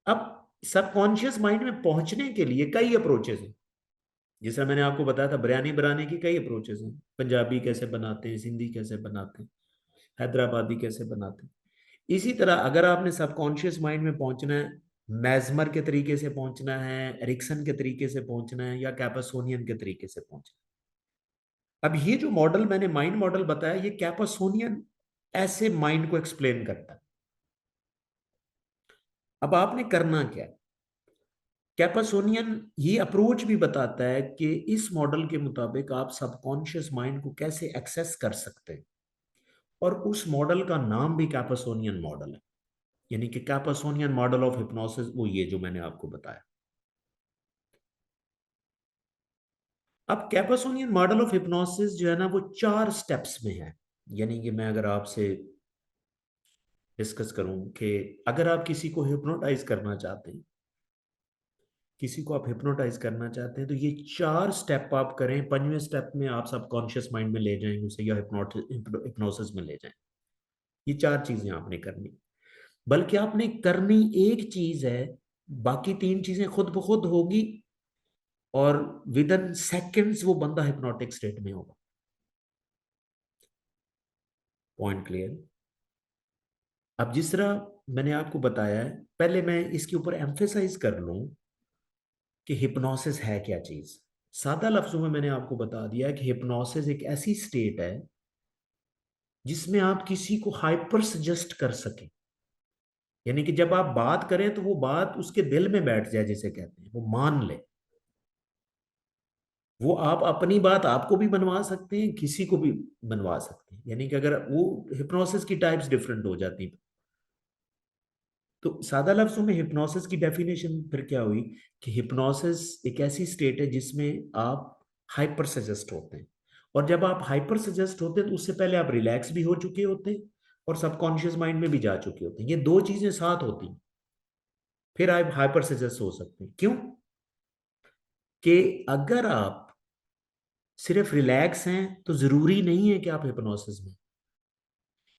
अब subconscious mind में पहुंचने के लिए कई अप्रोचेस हैं। जैसा मैंने आपको बताया था, बिरयानी बनाने की कई अप्रोचेस हैं। पंजाबी कैसे बनाते हैं, सिंधी कैसे बनाते हैं, हैदराबादी कैसे बनाते हैं। इसी तरह अगर आपने सबकॉन्शियस माइंड में पहुंचना है, मैजमर के तरीके से पहुंचना है, एरिक्सन के तरीके से पहुंचना है, या कैपासोनियन के तरीके से पहुंचना है। अब ये जो मॉडल मैंने माइंड मॉडल बताया, ये कैपासोनियन ऐसे माइंड को एक्सप्लेन करता है। अब आपने करना क्या है, कैपासोनियन ये अप्रोच भी बताता है कि इस मॉडल के मुताबिक आप सबकॉन्शियस माइंड को कैसे एक्सेस कर सकते हैं। और उस मॉडल का नाम भी कैपासोनियन मॉडल है, यानी कि कैपासोनियन मॉडल ऑफ हिप्नोसिस, वो ये जो मैंने आपको बताया। अब कैपासोनियन मॉडल ऑफ हिप्नोसिस जो है ना, वो 4 स्टेप्स में है। यानी कि मैं अगर आपसे डिस्कस करूं कि अगर आप किसी को हिप्नोटाइज करना चाहते हैं, किसी को आप हिप्नोटाइज करना चाहते हैं, तो ये 4 स्टेप आप करें। 5वें स्टेप में आप सबकॉन्शियस माइंड में ले जाएंगे उसे, या हिप्नोसिस में ले जाएं। ये 4 चीजें आपने करनी, बल्कि आपने करनी एक चीज है, बाकी 3 चीजें खुद ब खुद होगी, और विद इन सेकेंड्स वो बंदा हिप्नोटिक स्टेट में होगा। Point clear? अब जिस तरह मैंने आपको बताया है, पहले मैं इसके ऊपर एम्फेसाइज कर लूं कि हिप्नोसिस है क्या चीज। सादा लफ्जों में मैंने आपको बता दिया कि हिप्नोसिस एक ऐसी स्टेट है जिसमें आप किसी को हाइपर सजेस्ट कर सकें। यानी कि जब आप बात करें तो वो बात उसके दिल में बैठ जाए, जिसे कहते हैं, वो मान ले। वो आप अपनी बात आपको भी बनवा सकते हैं, किसी को भी बनवा सकते हैं। यानी कि अगर वो हिप्नोसिस की टाइप्स डिफरेंट हो जाती हैं। तो सादा लफ्जों में हिप्नोसिस की डेफिनेशन फिर क्या हुई कि हिप्नोसिस एक ऐसी स्टेट है जिसमें आप हाइपर सजेस्ट होते हैं। और जब आप हाइपर सजेस्ट होते हैं तो उससे पहले आप रिलैक्स भी हो चुके होते हैं और सबकॉन्शियस माइंड में भी जा चुके होते हैं। ये 2 चीजें साथ होती हैं, फिर आप हाइपर सजेस्ट हो सकते हैं। क्यों? कि अगर आप सिर्फ रिलैक्स हैं तो जरूरी नहीं है कि आप हिप्नोसिस में,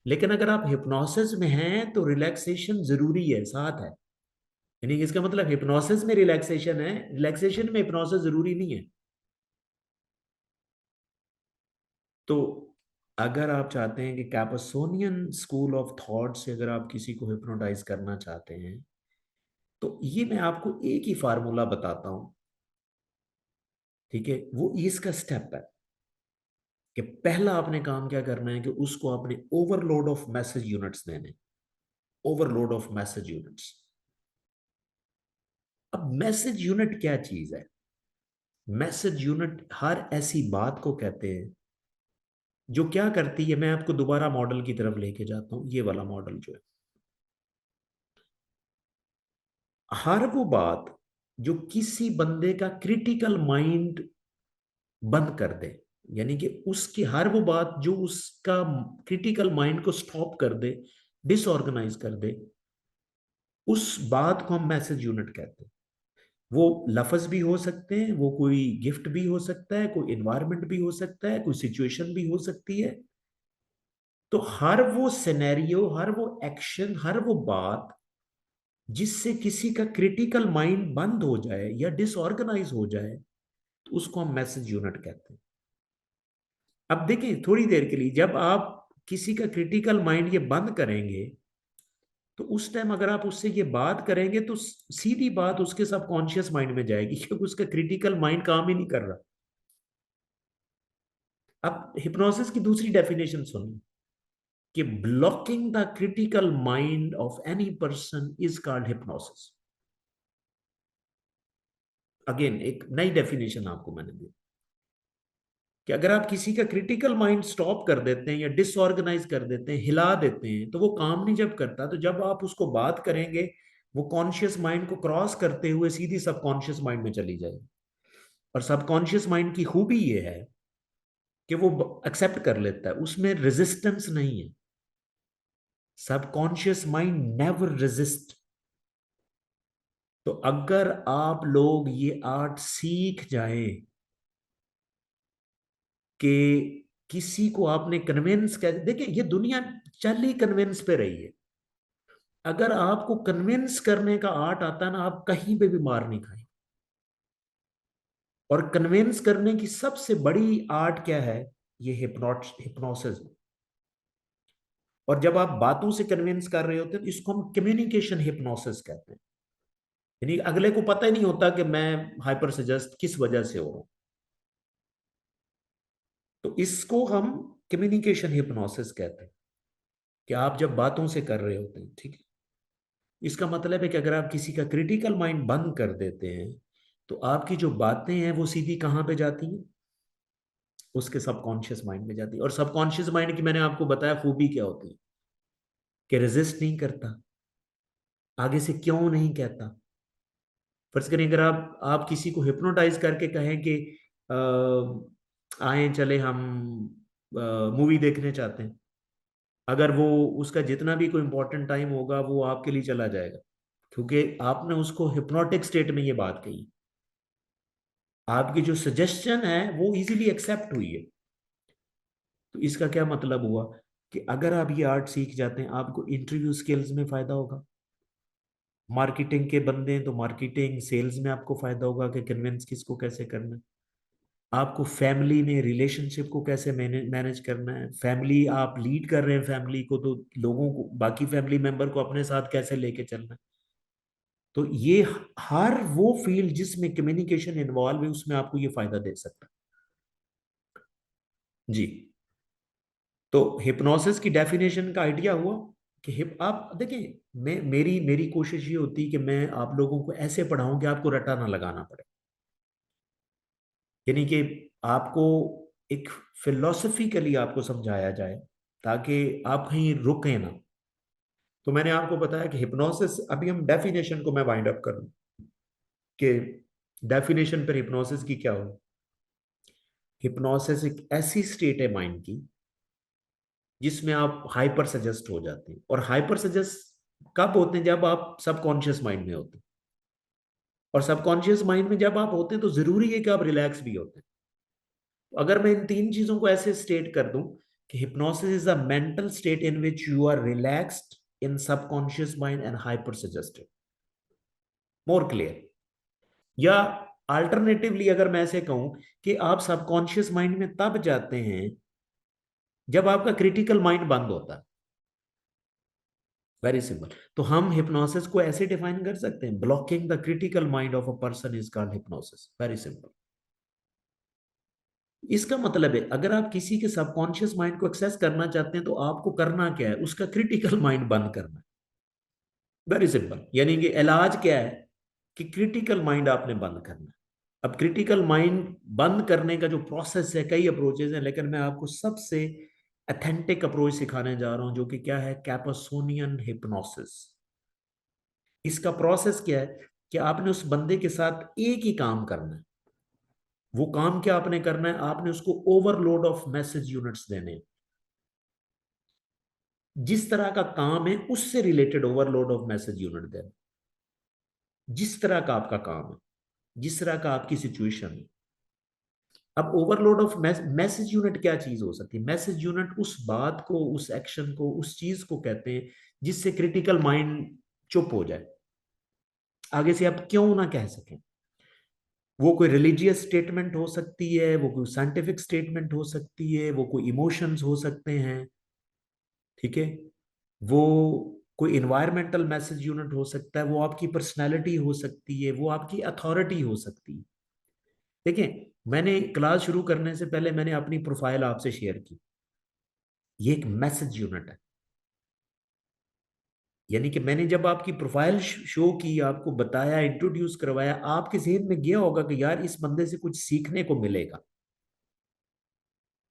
लेकिन अगर आप हिप्नोसिस में हैं तो रिलैक्सेशन जरूरी है, साथ है। यानी कि इसका मतलब हिप्नोसिस में रिलैक्सेशन है, रिलैक्सेशन में हिप्नोसिस जरूरी नहीं है। तो अगर आप चाहते हैं कि कैपासोनियन स्कूल ऑफ थॉट से अगर आप किसी को हिप्नोटाइज करना चाहते हैं, तो ये मैं आपको एक ही फार्मूला बताता हूं। ठीक है, वो इसका स्टेप है कि पहला आपने काम क्या करना है कि उसको आपने ओवरलोड ऑफ मैसेज यूनिट्स देने। Overload of message units. अब मैसेज यूनिट क्या चीज है? मैसेज यूनिट हर ऐसी बात को कहते हैं जो क्या करती है। मैं आपको दोबारा मॉडल की तरफ लेके जाता हूं, ये वाला मॉडल जो है, हर वो बात जो किसी बंदे का क्रिटिकल माइंड बंद कर दे, यानी कि उसकी हर वो बात जो उसका क्रिटिकल माइंड को स्टॉप कर दे, डिसऑर्गेनाइज कर दे, उस बात को हम मैसेज यूनिट कहते हैं। वो लफ्ज भी हो सकते हैं, वो कोई गिफ्ट भी हो सकता है, कोई इन्वायरमेंट भी हो सकता है, कोई सिचुएशन भी हो सकती है। तो हर वो सिनेरियो, हर वो एक्शन, हर वो बात जिससे किसी का क्रिटिकल माइंड बंद हो जाए या डिसऑर्गेनाइज हो जाए, तो उसको हम मैसेज यूनिट कहते हैं। अब देखिए, थोड़ी देर के लिए जब आप किसी का क्रिटिकल माइंड ये बंद करेंगे, तो उस टाइम अगर आप उससे ये बात करेंगे तो सीधी बात उसके सबकॉन्शियस माइंड में जाएगी, क्योंकि उसका क्रिटिकल माइंड काम ही नहीं कर रहा। अब हिप्नोसिस की दूसरी डेफिनेशन सुनिए कि blocking the critical mind of any person is called hypnosis. Again एक नई डेफिनेशन आपको मैंने दी कि अगर आप किसी का क्रिटिकल माइंड स्टॉप कर देते हैं या डिसऑर्गेनाइज कर देते हैं, हिला देते हैं, तो वो काम नहीं जब करता, तो जब आप उसको बात करेंगे, वो कॉन्शियस माइंड को क्रॉस करते हुए सीधी सबकॉन्शियस माइंड में चली जाएगी। और सबकॉन्शियस माइंड की खूबी ये है कि वो एक्सेप्ट कर लेता है, उसमें रेजिस्टेंस नहीं है। Subconscious mind never resist. तो अगर आप लोग ये आर्ट सीख जाएं कि किसी को आपने कन्विंस कर, देखिए ये दुनिया चल ही कन्विंस पे रही है। अगर आपको कन्विंस करने का आर्ट आता है ना, आप कहीं पे भी मार नहीं खाएंगे। और कन्विंस करने की सबसे बड़ी आर्ट क्या है? ये हिप्नोसिस। और जब आप बातों से कन्विंस कर रहे होते हैं तो इसको हम कम्युनिकेशन हिप्नोसिस कहते हैं। यानी अगले को पता ही नहीं होता कि मैं हाइपर सजेस्ट किस वजह से हो रहा हूं। तो इसको हम कम्युनिकेशन हिप्नोसिस कहते हैं, कि आप जब बातों से कर रहे होते हैं, ठीक है। इसका मतलब है कि अगर आप किसी का क्रिटिकल माइंड बंद कर देते हैं, तो आपकी जो बातें हैं वो सीधी कहाँ पे जाती हैं? उसके सबकॉन्शियस माइंड में जाती है। और सबकॉन्शियस माइंड की मैंने आपको बताया खूबी क्या होती है, कि रेजिस्ट नहीं करता, आगे से क्यों नहीं कहता। फर्ज करें अगर आप किसी को हिप्नोटाइज करके कहें कि आए चले हम मूवी देखने चाहते हैं, अगर वो उसका जितना भी कोई इंपॉर्टेंट टाइम होगा वो आपके लिए चला जाएगा, क्योंकि आपने उसको हिप्नोटिक स्टेट में ये बात कही। आपकी जो सजेशन है वो इजीली एक्सेप्ट हुई है। तो इसका क्या मतलब हुआ, कि अगर आप ये आर्ट सीख जाते हैं, आपको इंटरव्यू स्किल्स में फायदा होगा। मार्केटिंग के बंदे हैं तो मार्केटिंग सेल्स में आपको फायदा होगा कि कन्विंस किसको कैसे करना है। आपको फैमिली में रिलेशनशिप को कैसे मैनेज करना है। फैमिली आप लीड कर रहे हैं फैमिली को, तो लोगों को, बाकी फैमिली मेंबर को अपने साथ कैसे लेके चलना है। तो ये हर वो फील्ड जिसमें कम्युनिकेशन इन्वॉल्व है उसमें आपको ये फायदा दे सकता है जी। तो हिप्नोसिस की डेफिनेशन का आइडिया हुआ कि हिप आप देखिए, मैं मेरी मेरी कोशिश ये होती है कि मैं आप लोगों को ऐसे पढ़ाऊं कि आपको रटा ना लगाना पड़े। यानी कि आपको एक फिलोसफिकली आपको समझाया जाए, ताकि आप कहीं रुके ना। तो मैंने आपको बताया कि हिप्नोसिस, अभी हम डेफिनेशन को मैं वाइंड अप करूं कि डेफिनेशन पर हिप्नोसिस की क्या हो। हिप्नोसिस एक ऐसी स्टेट है माइंड की जिसमें आप हाइपर सजेस्ट हो जाते हैं। और हाइपर सजेस्ट कब होते हैं? जब आप सबकॉन्शियस माइंड में होते हैं। और सबकॉन्शियस माइंड में जब आप होते हैं तो जरूरी है कि आप रिलैक्स भी होते हैं। तो अगर मैं इन तीन चीजों को ऐसे स्टेट कर दूं कि hypnosis is a mental state in which you are relaxed in subconscious mind and hyper suggested, more clear. या अल्टरनेटिवली अगर मैं ऐसे कहूं कि आप सबकॉन्शियस माइंड में तब जाते हैं जब आपका क्रिटिकल माइंड बंद होता है। Very simple. तो हम हिप्नोसिस को ऐसे डिफाइन कर सकते हैं, blocking the critical mind of a person is called hypnosis. Very simple. इसका मतलब है अगर आप किसी के सबकॉन्शियस माइंड को एक्सेस करना चाहते हैं तो आपको करना क्या है? उसका क्रिटिकल माइंड बंद करना है। Very simple. यानी कि इलाज क्या है? कि क्रिटिकल माइंड आपने बंद करना है। अब क्रिटिकल माइंड बंद करने का जो प्रोसेस है, कई अप्रोचेज हैं, लेकिन मैं आपको सबसे अथेंटिक अप्रोच सिखाने जा रहा हूं, जो कि क्या है? कैपासोनियन हिप्नोसिस। इसका प्रोसेस क्या है? कि आपने उस बंदे के साथ एक ही काम करना है। वो काम क्या आपने करना है? आपने उसको ओवरलोड ऑफ मैसेज यूनिट्स देने हैं। जिस तरह का काम है उससे related overload of message unit देना। जिस तरह का आपका काम है, जिस तरह का आपकी सिचुएशन है। अब ओवरलोड ऑफ मैसेज यूनिट क्या चीज हो सकती है? मैसेज यूनिट उस बात को, उस एक्शन को, उस चीज को कहते हैं जिससे क्रिटिकल माइंड चुप हो जाए, आगे से आप क्यों ना कह सकें। वो कोई रिलीजियस स्टेटमेंट हो सकती है, वो कोई साइंटिफिक स्टेटमेंट हो सकती है, वो कोई इमोशंस हो सकते हैं, ठीक है। वो कोई इन्वायरमेंटल मैसेज यूनिट हो सकता है, वो आपकी पर्सनैलिटी हो सकती है, वो आपकी अथॉरिटी हो सकती है। देखिए, मैंने क्लास शुरू करने से पहले मैंने अपनी प्रोफाइल आपसे शेयर की। ये एक मैसेज यूनिट है। यानी कि मैंने जब आपकी प्रोफाइल शो की, आपको बताया, इंट्रोड्यूस करवाया, आपके जहन में गया होगा कि यार इस बंदे से कुछ सीखने को मिलेगा।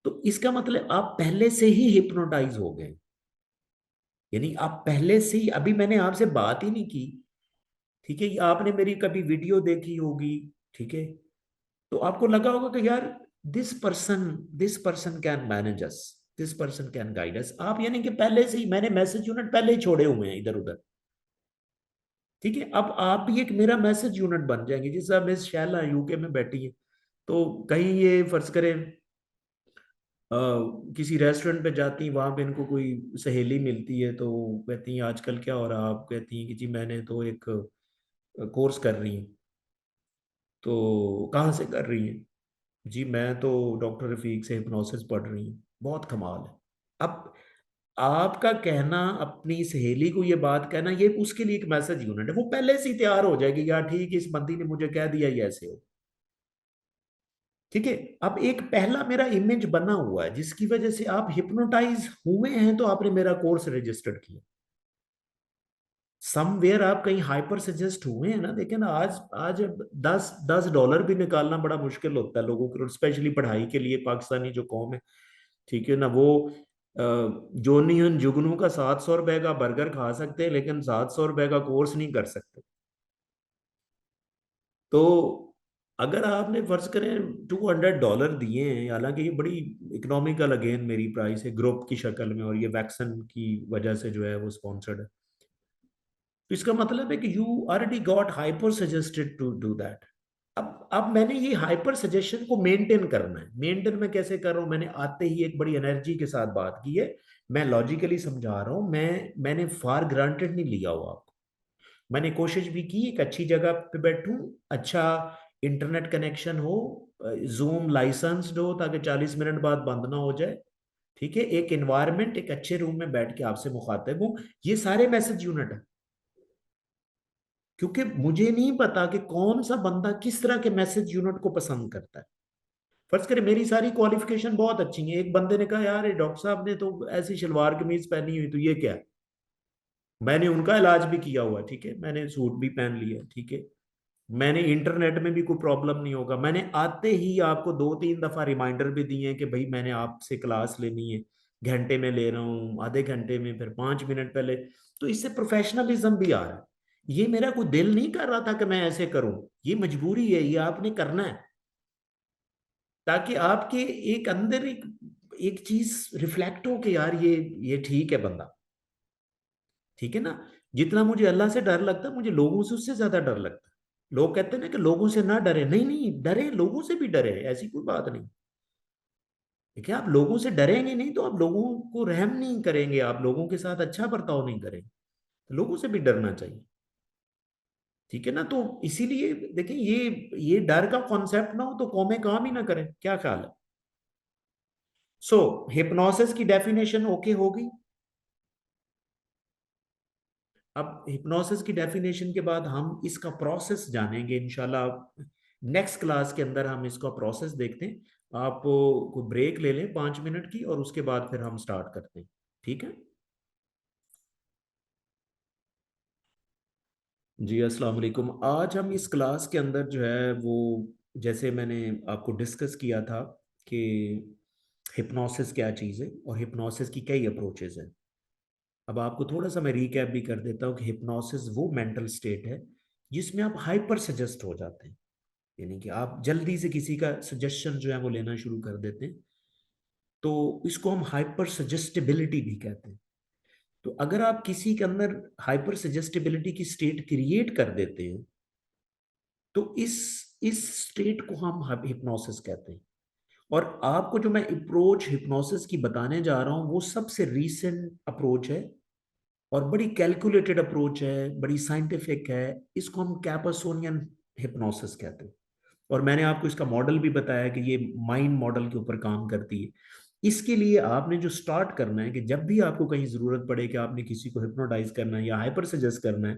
तो इसका मतलब आप पहले से ही हिप्नोटाइज हो गए। यानी आप पहले से ही, अभी मैंने आपसे बात ही नहीं की, ठीक है, आपने मेरी कभी वीडियो देखी होगी, ठीक है, तो आपको लगा होगा कि यार this person can manage us, this person can guide us. आप यानी कि पहले से ही, मैंने मैसेज यूनिट पहले ही छोड़े हुए हैं इधर उधर, ठीक है। अब आप भी एक मेरा मैसेज यूनिट बन जाएंगे। जैसे मिस शैला यूके में बैठी है, तो कहीं ये फर्ज करें किसी रेस्टोरेंट पे जाती हैं, वहां पे इनको कोई सहेली मिलती है तो कहती हैं आजकल क्या हो रहा है, आप कहती हैं कि जी मैंने तो एक कोर्स कर रही हूँ। तो कहाँ से कर रही हैं? जी मैं तो डॉक्टर रफीक से हिप्नोसिस पढ़ रही हूँ। बहुत कमाल है। अब आपका कहना, अपनी सहेली को ये बात कहना, ये उसके लिए एक मैसेज यूनिट है। वो पहले से ही तैयार हो जाएगी, यार ठीक है इस बंदी ने मुझे कह दिया ये ऐसे हो। ठीक है। अब एक पहला मेरा इमेज बना हुआ है जिसकी वजह से आप हिप्नोटाइज हुए हैं, तो आपने मेरा कोर्स रजिस्टर्ड किया। समवेयर आप कहीं हाइपर सजेस्ट हुए हैं ना। लेकिन आज आज $10 भी निकालना बड़ा मुश्किल होता है लोगों को, स्पेशली पढ़ाई के लिए। पाकिस्तानी जो कौम है, ठीक है ना, वो जोनी उन जुगनू का 700 रुपए का बर्गर खा सकते हैं, लेकिन 700 रुपए का कोर्स नहीं कर सकते। तो अगर आपने फर्ज करें $200 दिए हैं, हालांकि ये बड़ी इकोनॉमिकल अगेन मेरी प्राइस है ग्रुप की शक्ल में, और ये वैक्सन की वजह से जो है वो स्पॉन्सर्ड है, तो इसका मतलब है कि you already got hyper suggested to do that. अब मैंने ये हाइपर सजेशन को मेंटेन करना है। मेंटेन मैं कैसे कर रहा हूं? मैंने आते ही एक बड़ी एनर्जी के साथ बात की है। मैं लॉजिकली समझा रहा हूं। मैंने फार ग्रांटेड नहीं लिया हुआ आपको। मैंने कोशिश भी की एक अच्छी जगह पे बैठूं, अच्छा इंटरनेट कनेक्शन हो, जूम लाइसेंस्ड हो, ताकि 40 मिनट बाद बंद ना हो जाए। ठीक है, एक एनवायरनमेंट, एक अच्छे रूम में बैठ के आपसे मुखातिब हूं। ये सारे मैसेज यूनिट है, क्योंकि मुझे नहीं पता कि कौन सा बंदा किस तरह के मैसेज यूनिट को पसंद करता है। फर्ज करें मेरी सारी क्वालिफिकेशन बहुत अच्छी है, एक बंदे ने कहा यार ये डॉक्टर साहब ने तो ऐसी शलवार कमीज पहनी हुई, तो ये क्या है? मैंने उनका इलाज भी किया हुआ, ठीक है, मैंने सूट भी पहन लिया, ठीक है, मैंने इंटरनेट में भी कोई प्रॉब्लम नहीं होगा। मैंने आते ही आपको 2-3 दफा रिमाइंडर भी दिए हैं कि भाई मैंने आपसे क्लास लेनी है, घंटे में ले रहा हूँ, आधे घंटे में, फिर 5 मिनट पहले। तो इससे प्रोफेशनलिज्म भी आ रहा है। ये मेरा कोई दिल नहीं कर रहा था कि मैं ऐसे करूं, ये मजबूरी है, ये आपने करना है, ताकि आपके एक अंदर एक एक चीज रिफ्लेक्ट हो कि यार ये ठीक है बंदा। ठीक है ना। जितना मुझे अल्लाह से डर लगता है, मुझे लोगों से उससे ज्यादा डर लगता है। लोग कहते हैं ना कि लोगों से ना डरे, नहीं नहीं, डरे, लोगों से भी डरे, ऐसी कोई बात नहीं। देखिए, आप लोगों से डरेंगे नहीं तो आप लोगों को रहम नहीं करेंगे, आप लोगों के साथ अच्छा बर्ताव नहीं करेंगे। तो लोगों से भी डरना चाहिए। ठीक है ना। तो इसीलिए देखिए, ये डर का कॉन्सेप्ट ना हो तो कौमें काम ही ना करें। क्या ख्याल है? सो हिप्नोसिस की डेफिनेशन ओके होगी। अब हिप्नोसिस की डेफिनेशन के बाद हम इसका प्रोसेस जानेंगे इंशाल्लाह। नेक्स्ट क्लास के अंदर हम इसका प्रोसेस देखते हैं। आप कोई ब्रेक ले लें 5 मिनट की, और उसके बाद फिर हम स्टार्ट करते हैं। ठीक है जी। अस्सलाम वालेकुम। आज हम इस क्लास के अंदर जो है वो, जैसे मैंने आपको डिस्कस किया था कि हिप्नोसिस क्या चीज़ है और हिप्नोसिस की कई अप्रोचेज हैं। अब आपको थोड़ा सा मैं रिकैप भी कर देता हूँ कि हिप्नोसिस वो मेंटल स्टेट है जिसमें आप हाइपर सजेस्ट हो जाते हैं, यानी कि आप जल्दी से किसी का सजेशन जो है वो लेना शुरू कर देते हैं। तो इसको हम हाइपर सजेस्टिबिलिटी भी कहते हैं। तो अगर आप किसी के अंदर हाइपर सजेस्टिबिलिटी की स्टेट क्रिएट कर देते हैं, तो इस स्टेट को हम हिप्नोसिस कहते हैं। और आपको जो मैं अप्रोच हिप्नोसिस की बताने जा रहा हूं वो सबसे रीसेंट अप्रोच है, और बड़ी कैलकुलेटेड अप्रोच है, बड़ी साइंटिफिक है। इसको हम कैपर्सोनियन हिप्नोसिस कहते हैं। और मैंने आपको इसका मॉडल भी बताया कि ये माइंड मॉडल के ऊपर काम करती है। इसके लिए आपने जो स्टार्ट करना है कि जब भी आपको कहीं जरूरत पड़े कि आपने किसी को हिप्नोटाइज करना है या हाइपर सजेस्ट करना है,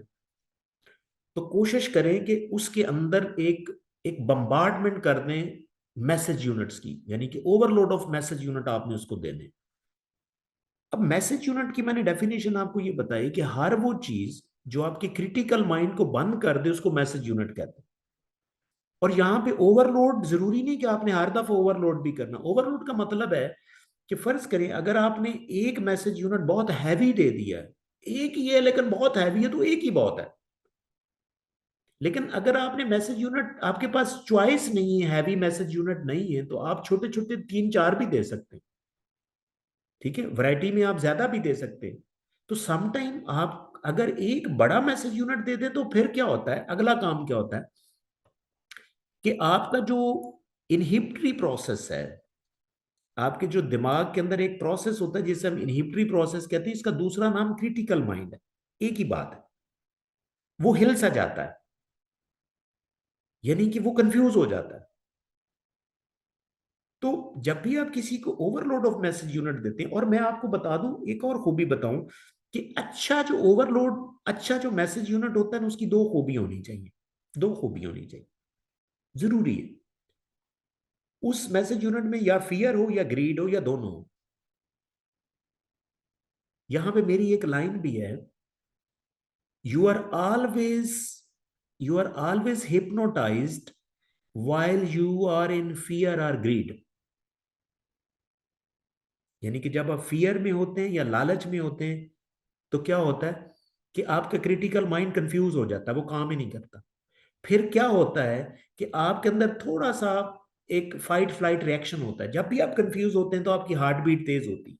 तो कोशिश करें कि उसके अंदर एक एक बम्बार्डमेंट कर दें मैसेज यूनिट्स की, यानी कि ओवरलोड ऑफ मैसेज यूनिट आपने उसको देने। अब मैसेज यूनिट की मैंने डेफिनेशन आपको ये बताई कि हर वो चीज जो आपके क्रिटिकल माइंड को बंद कर दे उसको मैसेज यूनिट कहते हैं। और यहाँ पे ओवरलोड जरूरी नहीं कि आपने हर दफा ओवरलोड भी करना। ओवरलोड का मतलब है कि फर्ज करें अगर आपने एक मैसेज यूनिट बहुत हैवी दे दिया है, एक ही है लेकिन बहुत हैवी है, तो एक ही बहुत है। लेकिन अगर आपने मैसेज यूनिट, आपके पास चॉइस नहीं है, हैवी मैसेज यूनिट नहीं है, तो आप छोटे छोटे 3-4 भी दे सकते हैं। ठीक है, वैरायटी में आप ज्यादा भी दे सकते हैं। तो समटाइम आप अगर एक बड़ा मैसेज यूनिट दे दे तो फिर क्या होता है, अगला काम क्या होता है कि आपका जो इनहिबिटरी प्रोसेस है, आपके जो दिमाग के अंदर एक प्रोसेस होता है जिसे हम इनहिबिटरी प्रोसेस कहते हैं, इसका दूसरा नाम क्रिटिकल माइंड है। एक ही बात है, वो हिल सा जाता है, यानी कि वो कंफ्यूज हो जाता है। तो जब भी आप किसी को ओवरलोड ऑफ मैसेज यूनिट देते हैं, और मैं आपको बता दूं, एक और खूबी बताऊं, कि अच्छा जो मैसेज यूनिट होता है ना, उसकी दो खूबी होनी चाहिए। दो खूबी होनी चाहिए, जरूरी है। उस मैसेज यूनिट में या फियर हो या ग्रीड हो या दोनों हो। यहां पे मेरी एक लाइन भी है, you are always you are always hypnotized while you are in fear or greed। यानी कि जब आप फियर में होते हैं या लालच में होते हैं, तो क्या होता है कि आपका क्रिटिकल माइंड कंफ्यूज हो जाता है, वो काम ही नहीं करता। फिर क्या होता है कि आपके अंदर थोड़ा सा एक फाइट फ्लाइट रिएक्शन होता है। जब भी आप कंफ्यूज होते हैं तो आपकी हार्ट बीट तेज होती है।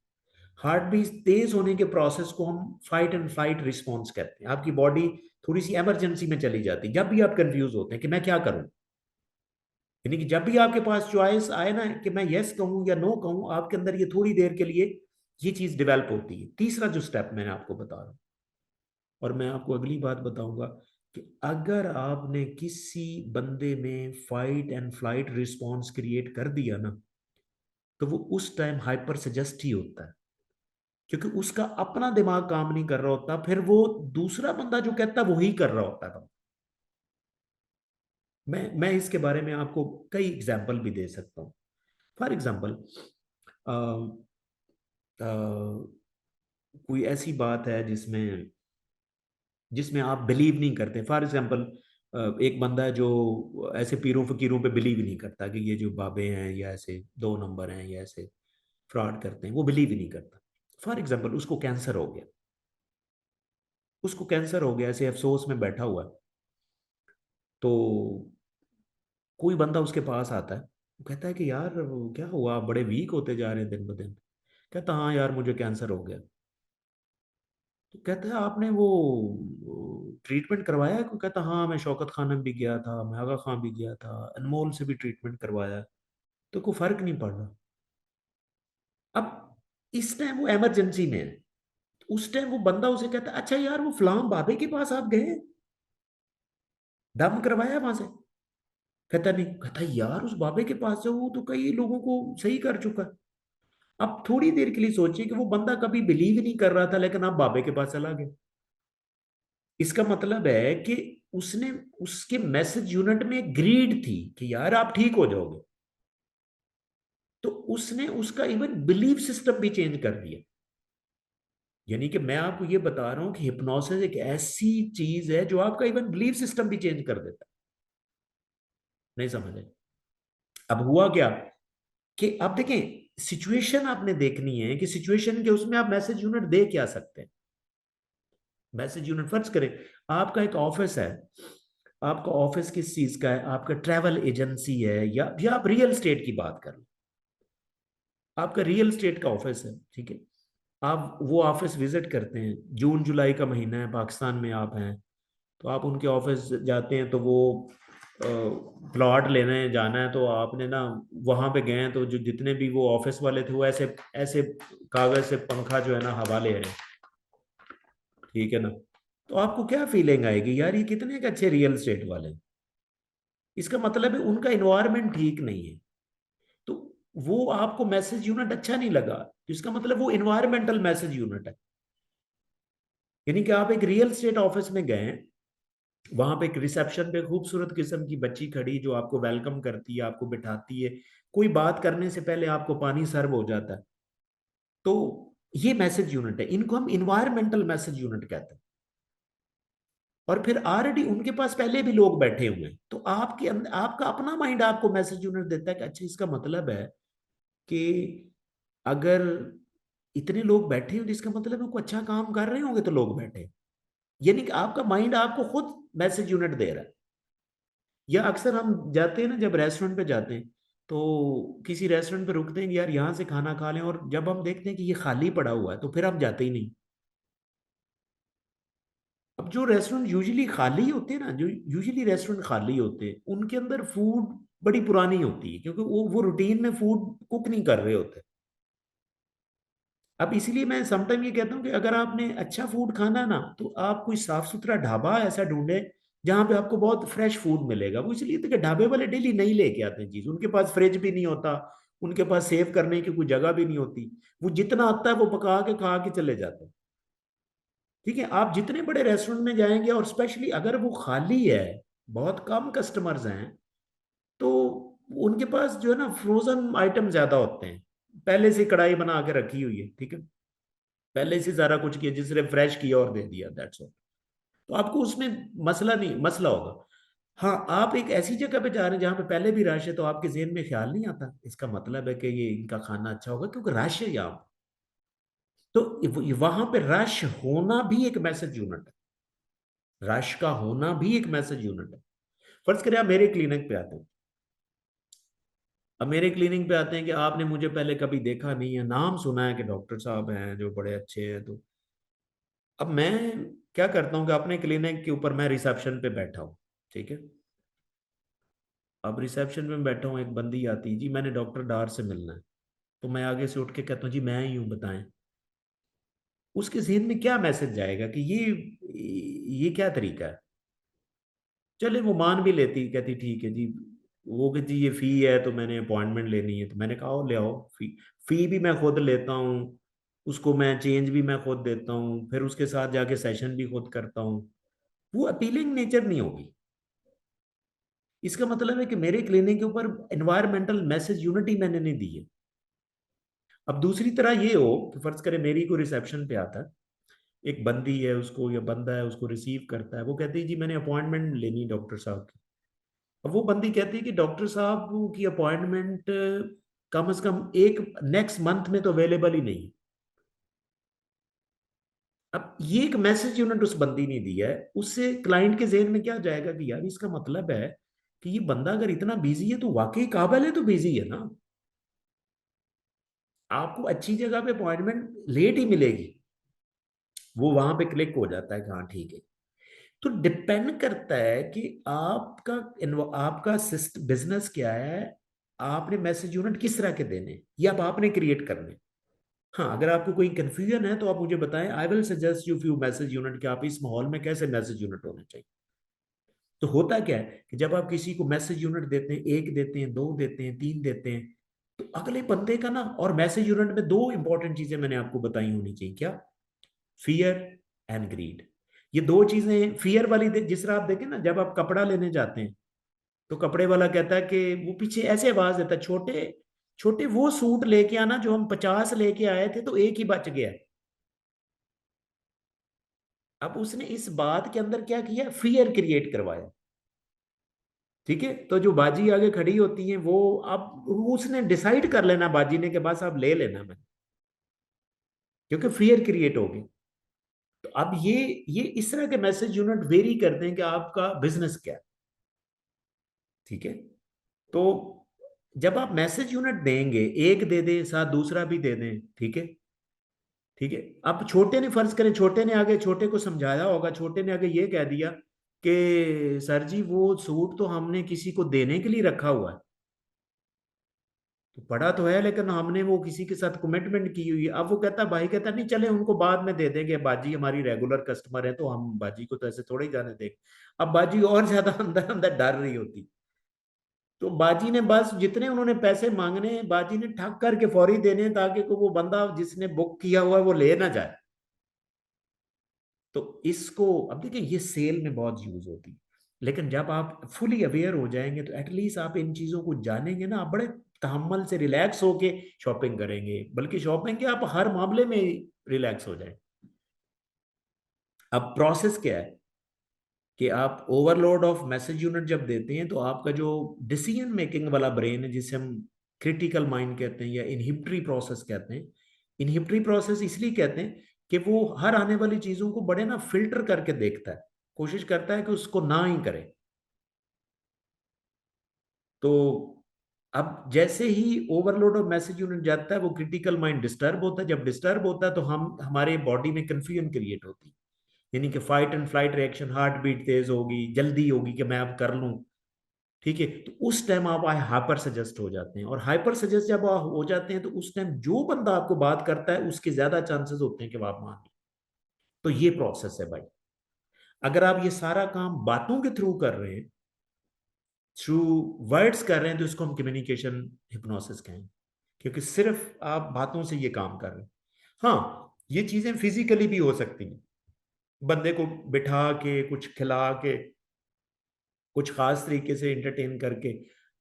हार्ट बीट तेज होने के प्रोसेस को हम फाइट एंड फ्लाइट रिस्पॉन्स कहते हैं। आपकी बॉडी थोड़ी सी इमरजेंसी में चली जाती है जब भी आप कंफ्यूज होते हैं कि मैं क्या करूं। यानी कि जब भी आपके पास चॉइस आए ना कि मैं यस कहूं या नो कहूं, आपके अंदर ये थोड़ी देर के लिए ये चीज डेवलप होती है। तीसरा जो स्टेप मैंने आपको बता रहा हूं, और मैं आपको अगली बात बताऊंगा, कि अगर आपने किसी बंदे में fight and flight response create कर दिया ना, तो वो उस टाइम हाइपर सजेस्ट ही होता है, क्योंकि उसका अपना दिमाग काम नहीं कर रहा होता, फिर वो दूसरा बंदा जो कहता है वही कर रहा होता है। मैं इसके बारे में आपको कई एग्जाम्पल भी दे सकता हूँ। फॉर एग्जाम्पल, कोई ऐसी बात है जिसमें जिसमें आप बिलीव नहीं करते। फॉर एग्जांपल, एक बंदा है जो ऐसे पीरों फकीरों पे बिलीव ही नहीं करता कि ये जो बाबे हैं या ऐसे दो नंबर हैं या ऐसे फ्रॉड करते हैं, वो बिलीव ही नहीं करता। फॉर एग्जांपल, उसको कैंसर हो गया। उसको कैंसर हो गया, ऐसे अफसोस में बैठा हुआ है। तो कोई बंदा उसके पास आता है, वो कहता है कि यार वो क्या हुआ, आप बड़े वीक होते जा रहे हैं दिन ब दिन। कहता हाँ यार, मुझे कैंसर हो गया। तो कहता है आपने वो ट्रीटमेंट करवाया है? कोई कहता हाँ, मैं शौकत खानम भी गया था, मैं आगा खां भी गया था, अनमोल से भी ट्रीटमेंट करवाया, तो कोई फर्क नहीं पड़ रहा। अब इस टाइम वो इमरजेंसी में है। उस टाइम वो बंदा उसे कहता है अच्छा यार, वो फलाम बाबे के पास आप गए, दम करवाया वहां से? कहता नहीं। कहता यार, उस बाबे के पास जाओ, वो तो कई लोगों को सही कर चुका है। अब थोड़ी देर के लिए सोचिए कि वो बंदा कभी बिलीव ही नहीं कर रहा था, लेकिन आप बाबे के पास चला गया। इसका मतलब है कि उसने उसके मैसेज यूनिट में ग्रीड थी कि यार आप ठीक हो जाओगे, तो उसने उसका इवन बिलीफ सिस्टम भी चेंज कर दिया। यानी कि मैं आपको ये बता रहा हूं कि हिप्नोसिस एक ऐसी चीज है जो आपका इवन बिलीफ सिस्टम भी चेंज कर देता है। नहीं समझे? अब हुआ क्या कि अब देखें, सिचुएशन आपने देखनी है कि सिचुएशन के उसमें आप मैसेज यूनिट दे क्या सकते हैं। मैसेज यूनिट, फर्ज करें आपका एक ऑफिस है। आपका ऑफिस किस चीज का है? आपका ट्रैवल एजेंसी है, या आप रियल स्टेट की बात कर लो। आपका रियल स्टेट का ऑफिस है, ठीक है। आप वो ऑफिस विजिट करते हैं, जून जुलाई का महीना है, पाकिस्तान में आप हैं, तो आप उनके ऑफिस जाते हैं, तो वो प्लॉट लेने जाना है, तो आपने ना वहां पे गए हैं, तो जो जितने भी वो ऑफिस वाले थे, वो ऐसे ऐसे कागज से पंखा जो है ना हवा ले रहे हैं, ठीक है ना। तो आपको क्या फीलिंग आएगी, यार ये कितने के अच्छे रियल एस्टेट वाले हैं। इसका मतलब है उनका इन्वायरमेंट ठीक नहीं है। तो वो आपको मैसेज यूनिट अच्छा नहीं लगा, तो इसका मतलब वो इन्वायरमेंटल मैसेज यूनिट है। यानी कि आप एक रियल एस्टेट ऑफिस में गए, वहां पे एक रिसेप्शन पे खूबसूरत किस्म की बच्ची खड़ी जो आपको वेलकम करती है, आपको बिठाती है, कोई बात करने से पहले आपको पानी सर्व हो जाता है। तो ये मैसेज यूनिट है, इनको हम इन्वायरमेंटल मैसेज यूनिट कहते हैं। और फिर ऑलरेडी उनके पास पहले भी लोग बैठे हुए हैं, तो आपके अंदर आपका अपना माइंड आपको मैसेज यूनिट देता है कि अच्छा, इसका मतलब है कि अगर इतने लोग बैठे हैं तो इसका मतलब है वो अच्छा काम कर रहे होंगे, तो लोग बैठे। यानी कि आपका माइंड आपको खुद मैसेज यूनिट दे रहा है। या अक्सर हम जाते हैं ना, जब रेस्टोरेंट पे जाते हैं, तो किसी रेस्टोरेंट पे रुकते हैं कि यार यहाँ से खाना खा लें, और जब हम देखते हैं कि ये खाली पड़ा हुआ है, तो फिर हम जाते ही नहीं। अब जो रेस्टोरेंट यूजुअली खाली होते हैं ना, जो यूजुअली रेस्टोरेंट खाली होते हैं, उनके अंदर फूड बड़ी पुरानी होती है, क्योंकि वो रूटीन में फूड कुक नहीं कर रहे होते। अब इसीलिए मैं समटाइम ये कहता हूँ कि अगर आपने अच्छा फूड खाना है ना, तो आप कोई साफ सुथरा ढाबा ऐसा ढूंढे जहां पे आपको बहुत फ्रेश फूड मिलेगा। वो इसलिए तो कि ढाबे वाले डेली नहीं लेके आते हैं चीज, उनके पास फ्रिज भी नहीं होता, उनके पास सेव करने की कोई जगह भी नहीं होती। वो जितना आता है वो पका के खा के चले जाते हैं। ठीक है, आप जितने बड़े रेस्टोरेंट में जाएंगे, और स्पेशली अगर वो खाली है, बहुत कम कस्टमर्स हैं, तो उनके पास जो है ना फ्रोजन आइटम ज्यादा होते हैं। पहले से कढ़ाई बना के रखी हुई है, ठीक है, पहले से सारा कुछ किया, जिसने फ्रेश किया और दे दिया, दैट्स ऑल। तो आपको उसमें मसला नहीं, मसला होगा। हाँ, आप एक ऐसी जगह पे जा रहे हैं जहां पे पहले भी रश है, तो आपके जेहन में ख्याल नहीं आता, इसका मतलब है कि ये इनका खाना अच्छा होगा क्योंकि रश है यहाँ पे। तो वहां पे रश होना भी एक मैसेज यूनिट है, रश का होना भी एक मैसेज यूनिट है। फर्ज करिए आप मेरे क्लिनिक पे आते हैं। अब मेरे क्लिनिक पे आते हैं कि आपने मुझे पहले कभी देखा नहीं है, नाम सुना है कि डॉक्टर साहब हैं जो बड़े अच्छे हैं। तो अब मैं क्या करता हूँ कि अपने क्लिनिक के ऊपर मैं रिसेप्शन पे बैठा हूँ, ठीक है। अब रिसेप्शन में बैठा हूँ, एक बंदी आती है, जी मैंने डॉक्टर डार से मिलना है। तो मैं आगे से उठ के कहता हूँ, जी मैं ही हूँ, बताएं। उसके जहन में क्या मैसेज जाएगा कि ये क्या तरीका है। चले वो मान भी लेती, कहती ठीक है जी। वो कहती ये फी है, तो मैंने अपॉइंटमेंट लेनी है, तो मैंने कहा "आओ, ले आओ फी। फी भी मैं खुद लेता हूँ, उसको मैं चेंज भी मैं खुद देता हूँ, फिर उसके साथ जाके सेशन भी खुद करता हूँ। वो अपीलिंग नेचर नहीं होगी। इसका मतलब है कि मेरे क्लिनिक के ऊपर एनवायरमेंटल मैसेज यूनिटी मैंने नहीं दी है। अब दूसरी तरह ये हो कि फर्ज करें मेरी को रिसेप्शन पे आता है, एक बंदी है, उसको या बंदा है, उसको रिसीव करता है, वो कहती है जी मैंने अपॉइंटमेंट लेनी है डॉक्टर साहब की। अब वो बंदी कहती है कि डॉक्टर साहब की अपॉइंटमेंट कम से कम एक नेक्स्ट मंथ में तो अवेलेबल ही नहीं है। अब ये एक मैसेज यूनिट उस बंदी ने दिया है, उससे क्लाइंट के जेहन में क्या जाएगा कि यार इसका मतलब है कि ये बंदा अगर इतना बिजी है तो वाकई काबिल है, तो बिजी है ना। आपको अच्छी जगह पे अपॉइंटमेंट लेट ही मिलेगी, वो वहां पे क्लिक हो जाता है कि हाँ ठीक है। तो डिपेंड करता है कि आपका आपका बिजनेस क्या है, आपने मैसेज यूनिट किस तरह के देने हैं, या अब आपने क्रिएट करने हैं। हाँ, अगर आपको कोई कंफ्यूजन है तो आप मुझे बताएं, I will suggest you few message unit कि आप इस माहौल में कैसे मैसेज यूनिट होने चाहिए। तो होता क्या है कि जब आप किसी को मैसेज यूनिट देते हैं, एक देते हैं, दो देते हैं, तीन देते हैं, तो अगले बंदे का ना, और मैसेज यूनिट में दो इंपॉर्टेंट चीजें मैंने आपको बताई होनी चाहिए, क्या? Fear and greed. ये दो चीजें, फियर वाली जिस तरह आप देखें ना, जब आप कपड़ा लेने जाते हैं, तो कपड़े वाला कहता है कि वो पीछे ऐसे आवाज देता है, छोटे छोटे वो सूट लेके आना जो हम 50 लेके आए थे, तो एक ही बच गया। अब उसने इस बात के अंदर क्या किया, फियर क्रिएट करवाया। ठीक है, तो जो बाजी आगे खड़ी होती है वो, अब उसने डिसाइड कर लेना बाजी ने कि बस आप ले लेना मैं, क्योंकि फियर क्रिएट होगी। तो अब ये इस तरह के मैसेज यूनिट वेरी करते हैं कि आपका बिजनेस क्या है। ठीक है, तो जब आप मैसेज यूनिट देंगे, एक दे दें साथ दूसरा भी दे दें, ठीक है। ठीक है, अब छोटे ने, फर्ज करें छोटे ने आगे, छोटे को समझाया होगा, छोटे ने आगे ये कह दिया कि सर जी वो सूट तो हमने किसी को देने के लिए रखा हुआ है। तो पढ़ा तो है, लेकिन हमने वो किसी के साथ कमिटमेंट की हुई है। अब वो कहता, भाई कहता नहीं चले उनको बाद में दे देंगे, बाजी हमारी रेगुलर कस्टमर है, तो हम बाजी को तो ऐसे थोड़े ही जाने देंगे। अब बाजी और ज्यादा अंदर अंदर डर रही होती। तो बाजी ने बस जितने उन्होंने पैसे मांगने हैं, बाजी ने ठग करके फौरी देने हैं, ताकि को वो बंदा जिसने बुक किया हुआ है वो ले ना जाए। तो इसको, अब देखिए ये सेल में बहुत यूज होती है, लेकिन जब आप फुली अवेयर हो जाएंगे तो एटलीस्ट आप इन चीजों को जानेंगे ना, आप बड़े तहम्मुल से रिलैक्स होके शॉपिंग करेंगे, बल्कि शॉपिंग के आप हर मामले में रिलैक्स हो जाए। अब प्रोसेस क्या है कि आप ओवरलोड ऑफ मैसेज यूनिट जब देते हैं, तो आपका जो डिसीजन मेकिंग वाला ब्रेन है, जिसे हम क्रिटिकल माइंड कहते हैं या इनहिबिटरी प्रोसेस कहते हैं। इनहिबिटरी प्रोसेस इसलिए कहते हैं कि वो हर आने वाली चीजों को बड़े ना फिल्टर करके देखता है, कोशिश करता है कि उसको ना ही करे। तो अब जैसे ही ओवरलोड ऑफ मैसेज यूनिट जाता है, वो क्रिटिकल माइंड डिस्टर्ब होता है, जब डिस्टर्ब होता है तो हम हमारे बॉडी में कंफ्यूजन क्रिएट होती है, यानी कि fight and flight reaction, heart beat तेज होगी, जल्दी होगी कि मैं अब कर लूं। ठीक है, तो उस टाइम आप हाइपर सजेस्ट हो जाते हैं, और हाइपर सजेस्ट जब आप हो जाते हैं तो उस टाइम जो बंदा आपको बात करता है उसके ज्यादा चांसेस होते हैं कि वो आप मान लें। तो ये प्रोसेस है भाई। अगर आप ये सारा काम बातों के थ्रू कर रहे हैं, थ्रू वर्ड्स कर रहे हैं, तो इसको हम कम्युनिकेशन हिप्नोसिस कहेंगे, क्योंकि सिर्फ आप बातों से ये काम कर रहे हैं। हाँ, ये चीजें फिजिकली भी हो सकती हैं, बंदे को बिठा के कुछ खिला के कुछ खास तरीके से एंटरटेन करके,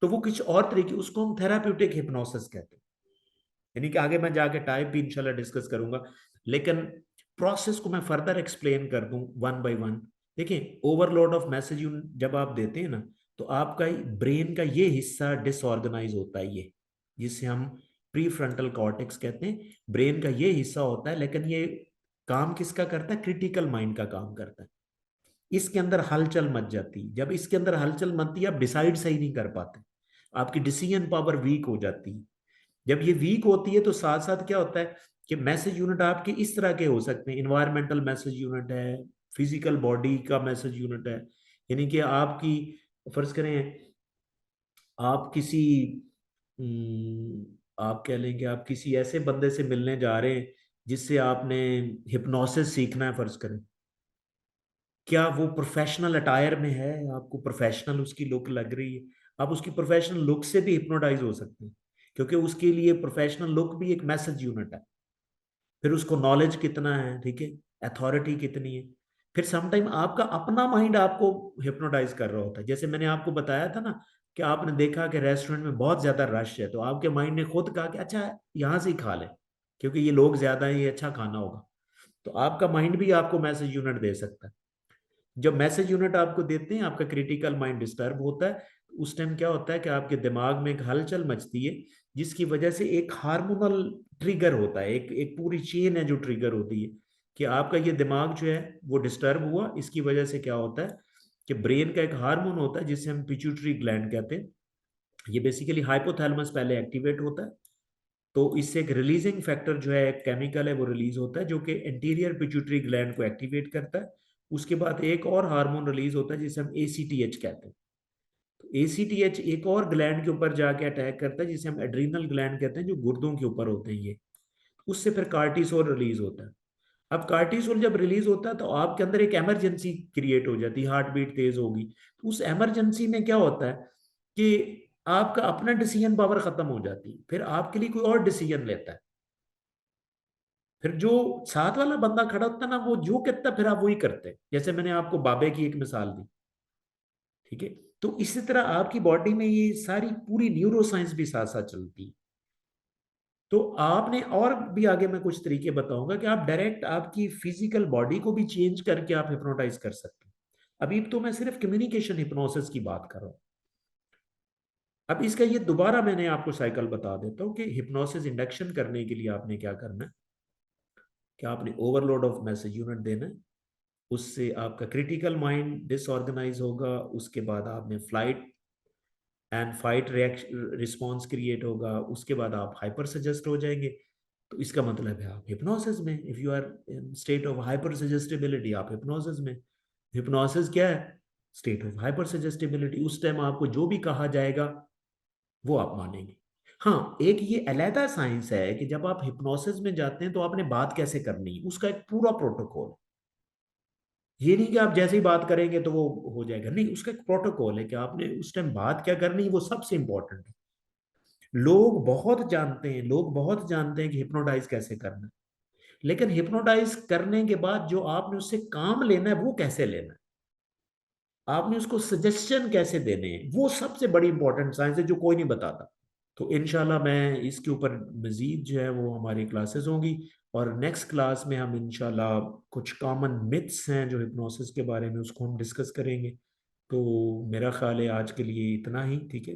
तो वो कुछ और तरीके, उसको हम थेराप्यूटिक हिप्नोसिस कहते हैं। यानी कि आगे मैं जाके टाइप भी इंशाल्लाह डिस्कस करूंगा, लेकिन प्रोसेस को मैं फर्दर एक्सप्लेन कर दूं वन बाय वन। देखिए, ओवरलोड ऑफ मैसेज जब आप देते हैं ना, तो आपका ब्रेन का ये हिस्सा डिसऑर्गेनाइज होता है, ये जिसे हम प्री फ्रंटल कॉर्टेक्स कहते हैं, ब्रेन का ये हिस्सा होता है, लेकिन ये काम किसका करता है? क्रिटिकल माइंड का काम करता है। इसके अंदर हलचल मच जाती है, जब इसके अंदर हलचल मचती है आप डिसाइड सही नहीं कर पाते, आपकी डिसीजन पावर वीक हो जाती है। जब ये वीक होती है तो साथ साथ क्या होता है कि मैसेज यूनिट आपके इस तरह के हो सकते हैं, इन्वायरमेंटल मैसेज यूनिट है, फिजिकल बॉडी का मैसेज यूनिट है। यानी कि आपकी, फर्ज करें आप किसी आप कह लेंगे आप किसी ऐसे बंदे से मिलने जा रहे हैं जिससे आपने हिप्नोसिस सीखना है, फर्ज करें, क्या वो प्रोफेशनल अटायर में है, आपको प्रोफेशनल उसकी लुक लग रही है, आप उसकी प्रोफेशनल लुक से भी हिप्नोटाइज हो सकते हैं, क्योंकि उसके लिए प्रोफेशनल लुक भी एक मैसेज यूनिट है। फिर उसको नॉलेज कितना है, ठीक है, अथॉरिटी कितनी है। फिर समटाइम आपका अपना माइंड आपको हिप्नोटाइज कर रहा होता है, जैसे मैंने आपको बताया था ना कि आपने देखा कि रेस्टोरेंट में बहुत ज्यादा रश है, तो आपके माइंड ने खुद कहा कि अच्छा यहाँ से ही खा ले, क्योंकि ये लोग ज्यादा हैं, ये अच्छा खाना होगा। तो आपका माइंड भी आपको मैसेज यूनिट दे सकता है। जब मैसेज यूनिट आपको देते हैं, आपका क्रिटिकल माइंड डिस्टर्ब होता है, उस टाइम क्या होता है कि आपके दिमाग में एक हलचल मचती है, जिसकी वजह से एक हार्मोनल ट्रिगर होता है, एक एक पूरी चेन है जो ट्रिगर होती है कि आपका ये दिमाग जो है वो डिस्टर्ब हुआ। इसकी वजह से क्या होता है कि ब्रेन का एक हार्मोन होता है जिसे हम पिट्यूटरी ग्लैंड कहते हैं, ये बेसिकली हाइपोथैलेमस पहले एक्टिवेट होता है, तो इससे एक रिलीजिंग फैक्टर जो है, एक केमिकल है, वो रिलीज होता है जो कि एंटीरियर पिट्यूटरी ग्लैंड को एक्टिवेट करता है। उसके बाद एक और हार्मोन रिलीज होता है जिसे हम एसीटीएच कहते हैं। तो एसीटीएच एक और ग्लैंड के ऊपर जाके अटैक करता है जिसे हम एड्रीनल ग्लैंड कहते हैं, जो गुर्दों के ऊपर होते हैं ये। उससे फिर कार्टिसोल रिलीज होता है। अब कार्टिसोल जब रिलीज होता है तो आपके अंदर एक इमरजेंसी क्रिएट हो जाती है, हार्ट बीट तेज होगी। तो उस इमरजेंसी में क्या होता है कि आपका अपना डिसीजन पावर खत्म हो जाती है, फिर आपके लिए कोई और डिसीजन लेता है। फिर जो साथ वाला बंदा खड़ा होता है ना, वो जो कहता है फिर आप वही करते हैं, जैसे मैंने आपको बाबे की एक मिसाल दी, ठीक है। तो इसी तरह आपकी बॉडी में ये सारी पूरी न्यूरो साइंस भी साथ साथ चलती है। तो आपने और भी आगे मैं कुछ तरीके बताऊंगा कि आप डायरेक्ट आपकी फिजिकल बॉडी को भी चेंज करके आप हिप्नोटाइज कर सकते हैं। अभी तो मैं सिर्फ कम्युनिकेशन हिप्नोसिस की बात कर रहा हूँ। अब इसका ये दोबारा मैंने आपको साइकिल बता देता हूँ कि हिप्नोसिस इंडक्शन करने के लिए आपने क्या करना है, कि आपने ओवरलोड ऑफ मैसेज यूनिट देना है, उससे आपका क्रिटिकल माइंड डिसऑर्गेनाइज होगा, उसके बाद आप में flight and fight reaction response create होगा, उसके बाद आप हाइपर सजेस्ट हो जाएंगे। तो इसका मतलब है आप हिप्नोसिस में, if you are in state of hyper suggestibility, आप हिप्नोसिस में। हिप्नोसिस क्या है? State of hyper suggestibility. उस टाइम आपको जो भी कहा जाएगा वो आप मानेंगे। हाँ, एक ये अलहदा साइंस है कि जब आप हिप्नोसिस में जाते हैं तो आपने बात कैसे करनी है, उसका एक पूरा प्रोटोकॉल। ये नहीं कि आप जैसे ही बात करेंगे तो वो हो जाएगा, नहीं, उसका एक प्रोटोकॉल है कि आपने उस टाइम बात क्या करनी है, वो सबसे इंपॉर्टेंट है। लोग बहुत जानते हैं कि हिप्नोटाइज कैसे करना है, लेकिन हिप्नोटाइज करने के बाद जो आपने उससे काम लेना है वो कैसे लेना है, आपने उसको सजेशन कैसे देने हैं, वो सबसे बड़ी इंपॉर्टेंट साइंस है जो कोई नहीं बताता। तो इनशाला मैं इसके ऊपर मजीद जो है वो हमारी क्लासेस होंगी, और नेक्स्ट क्लास में हम इनशाला कुछ कॉमन मिथ्स हैं जो हिप्नोसिस के बारे में, उसको हम डिस्कस करेंगे। तो मेरा ख्याल है आज के लिए इतना ही, ठीक है।